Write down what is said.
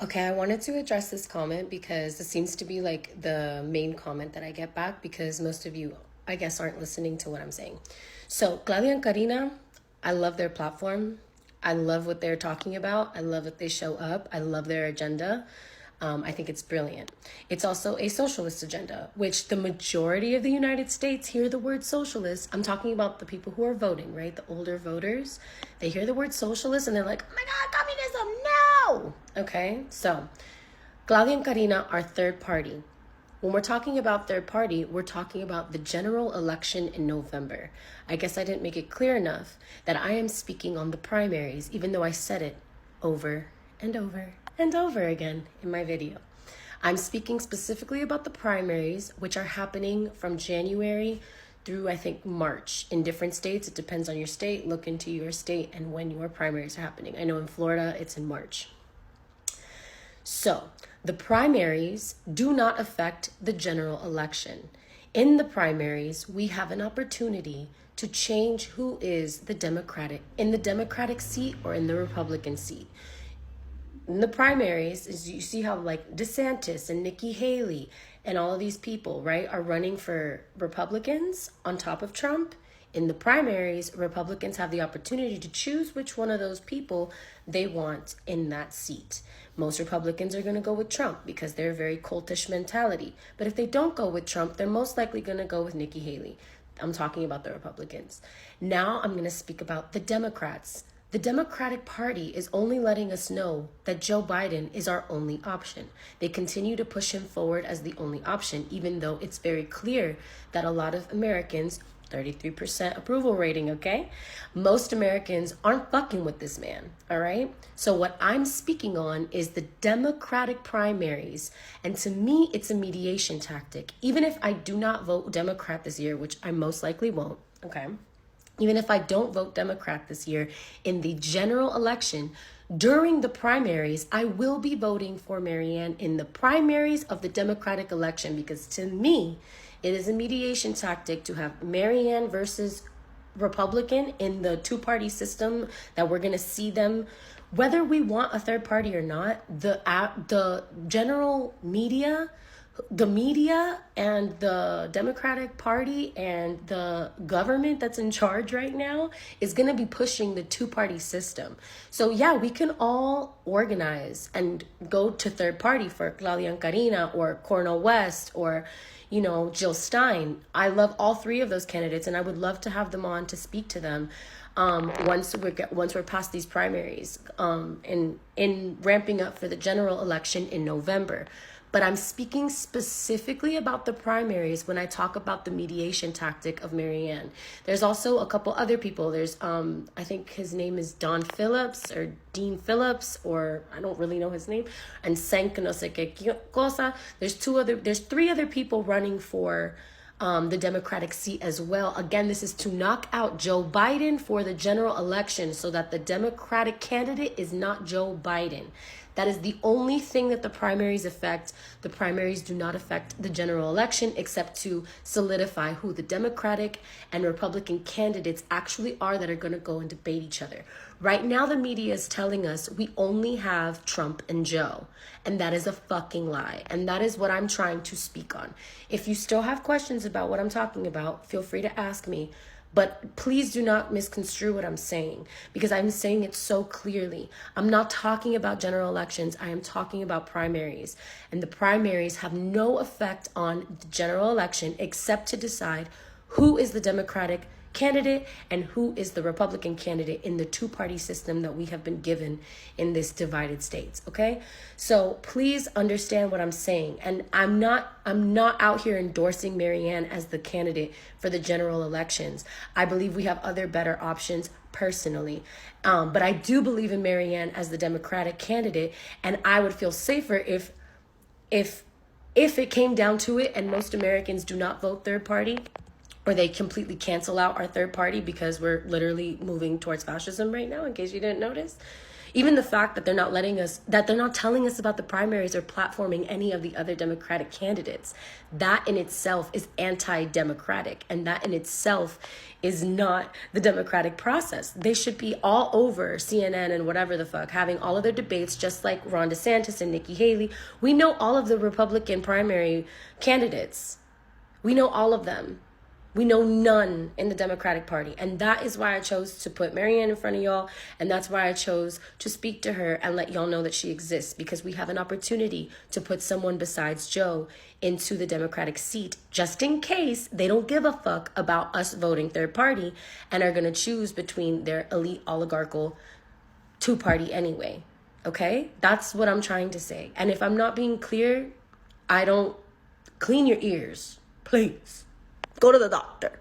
Okay, I wanted to address this comment because this seems to be like the main comment that I get back because most of you, I guess, aren't listening to what I'm saying. So, Claudia and Karina, I love their platform. I love what they're talking about. I love that they show up. I love their agenda. I think it's brilliant. It's also a socialist agenda, which the majority of the United States hear the word socialist. I'm talking about the people who are voting, right? The older voters. They hear the word socialist and they're like, oh my God, communism, no! Okay, so Claudia and Karina are third party. When we're talking about third party, we're talking about the general election in November. I guess I didn't make it clear enough that I am speaking on the primaries, even though I said it over and over and over again in my video. I'm speaking specifically about the primaries, which are happening from January through, I think, March in different states. It depends on your state. Look into your state and when your primaries are happening. I know in Florida, it's in March. So the primaries do not affect the general election. In the primaries, we have an opportunity to change who is the Democratic in the Democratic seat or in the Republican seat. In the primaries, is you see how like DeSantis and Nikki Haley and all of these people, right, are running for Republicans on top of Trump. In the primaries, Republicans have the opportunity to choose which one of those people they want in that seat. Most Republicans are going to go with Trump because they're a very cultish mentality. But if they don't go with Trump, they're most likely going to go with Nikki Haley. I'm talking about the Republicans. Now I'm going to speak about the Democrats. The Democratic Party is only letting us know that Joe Biden is our only option. They continue to push him forward as the only option, even though it's very clear that a lot of Americans, 33% approval rating, okay? Most Americans aren't fucking with this man, all right? So what I'm speaking on is the Democratic primaries. And to me, it's a mediation tactic. Even if I do not vote Democrat this year, which I most likely won't, okay? Even if I don't vote Democrat this year in the general election, during the primaries, I will be voting for Marianne in the primaries of the Democratic election because to me, it is a mediation tactic to have Marianne versus Republican in the two-party system that we're going to see them. Whether we want a third party or not, the general media, the media and the Democratic Party and the government that's in charge right now is going to be pushing the two-party system. So yeah, we can all organize and go to third party for Claudia and Karina or Cornel West or, you know, Jill Stein. I love all three of those candidates and I would love to have them on to speak to them once we're past these primaries in ramping up for the general election in November. But I'm speaking specifically about the primaries when I talk about the mediation tactic of Marianne. There's also a couple other people. There's, I think his name is Don Phillips or Dean Phillips, or I don't really know his name, and Senk no sé qué cosa. There's three other people running for the Democratic seat as well. Again, this is to knock out Joe Biden for the general election so that the Democratic candidate is not Joe Biden. That is the only thing that the primaries affect. The primaries do not affect the general election except to solidify who the Democratic and Republican candidates actually are that are going to go and debate each other. Right now, the media is telling us we only have Trump and Joe, and that is a fucking lie. And that is what I'm trying to speak on. If you still have questions about what I'm talking about, feel free to ask me. But please do not misconstrue what I'm saying because I'm saying it so clearly. I'm not talking about general elections. I am talking about primaries. And the primaries have no effect on the general election except to decide who is the Democratic candidate and who is the Republican candidate in the two-party system that we have been given in this divided states, okay? So please understand what I'm saying. And I'm not out here endorsing Marianne as the candidate for the general elections. I believe we have other better options personally. But I do believe in Marianne as the Democratic candidate, and I would feel safer if it came down to it and most Americans do not vote third party, or they completely cancel out our third party because we're literally moving towards fascism right now, in case you didn't notice. Even the fact that they're not telling us about the primaries or platforming any of the other Democratic candidates, that in itself is anti-democratic, and that in itself is not the democratic process. They should be all over CNN and whatever the fuck, having all of their debates, just like Ron DeSantis and Nikki Haley. We know all of the Republican primary candidates. We know all of them. We know none in the Democratic Party. And that is why I chose to put Marianne in front of y'all. And that's why I chose to speak to her and let y'all know that she exists. Because we have an opportunity to put someone besides Joe into the Democratic seat, just in case they don't give a fuck about us voting third party and are going to choose between their elite oligarchical two-party anyway. Okay? That's what I'm trying to say. And if I'm not being clear, clean your ears. Please. Go to the doctor.